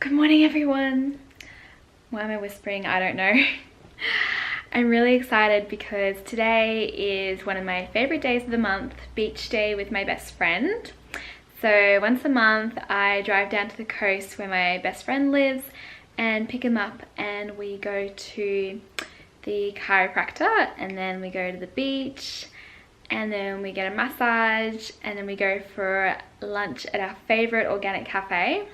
Good morning, everyone. Why am I whispering? I don't know. I'm really excited because today is one of my favorite days of the month, beach day with my best friend. So once a month I drive down to the coast where my best friend lives and pick him up, and we go to the chiropractor, and then we go to the beach, and then we get a massage, and then we go for lunch at our favorite organic cafe.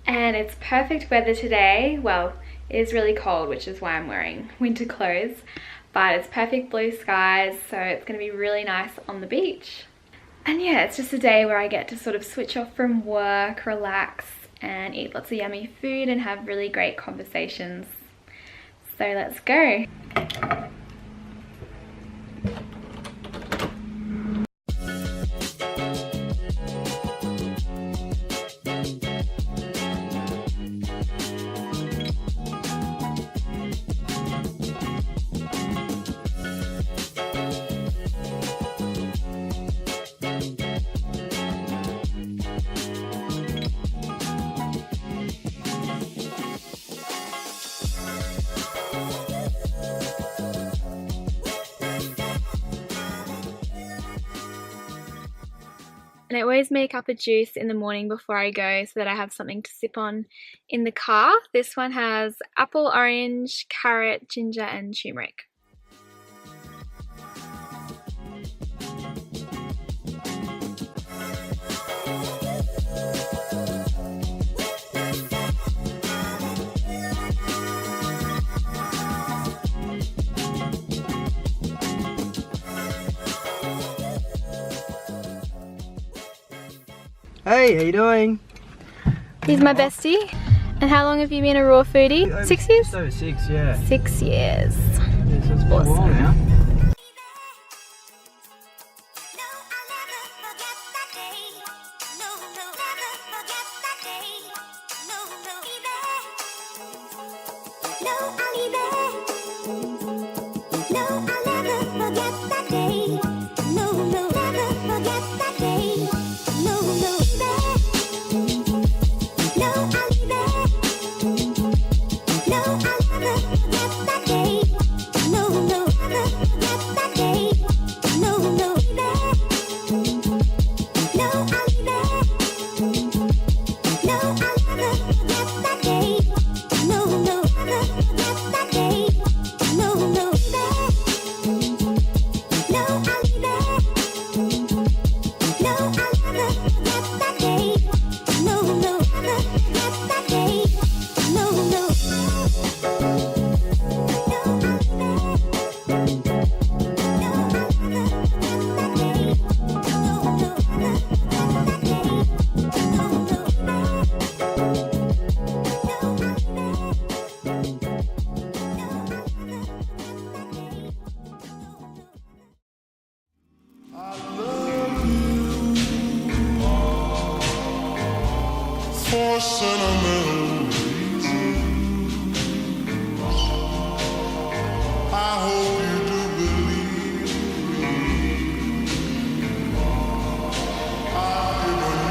And it's perfect weather today. Well, it is really cold, which is why I'm wearing winter clothes, but it's perfect blue skies, so it's going to be really nice on the beach. And yeah, it's just a day where I get to sort of switch off from work, relax, and eat lots of yummy food and have really great conversations. So let's go. And I always make up a juice in the morning before I go so that I have something to sip on in the car. This one has apple, orange, carrot, ginger, and turmeric. Hey, how you doing? He's my bestie. And how long have you been a raw foodie? 6 years? Just over 6, yeah. 6 years. Yeah, so it's been Awesome. a while now. For sentimental reasons, I hope you do believe me. I've given you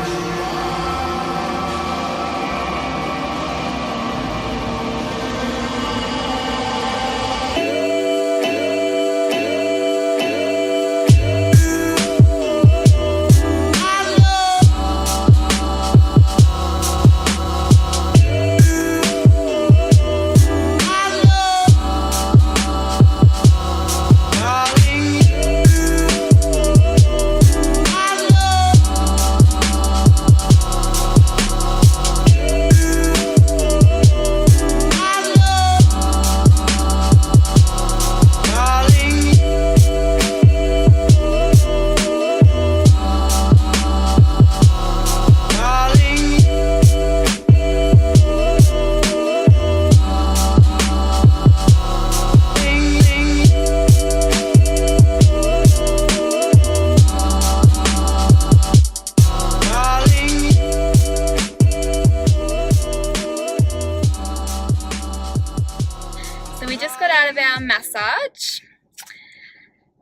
We just got out of our massage.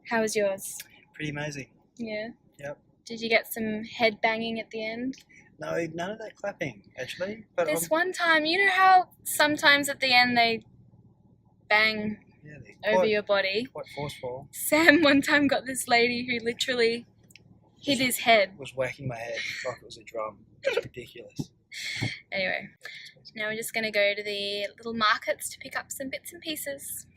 How was yours? Pretty amazing. Yeah. Yep. Did you get some head banging at the end? No, none of that clapping, actually. But This one time, you know how sometimes at the end they bang yeah, they're over your body? quite forceful. Sam one time got this lady who literally hit his head. Was whacking my head like it was a drum. It's ridiculous. Anyway, now we're just going to go to the little markets to pick up some bits and pieces.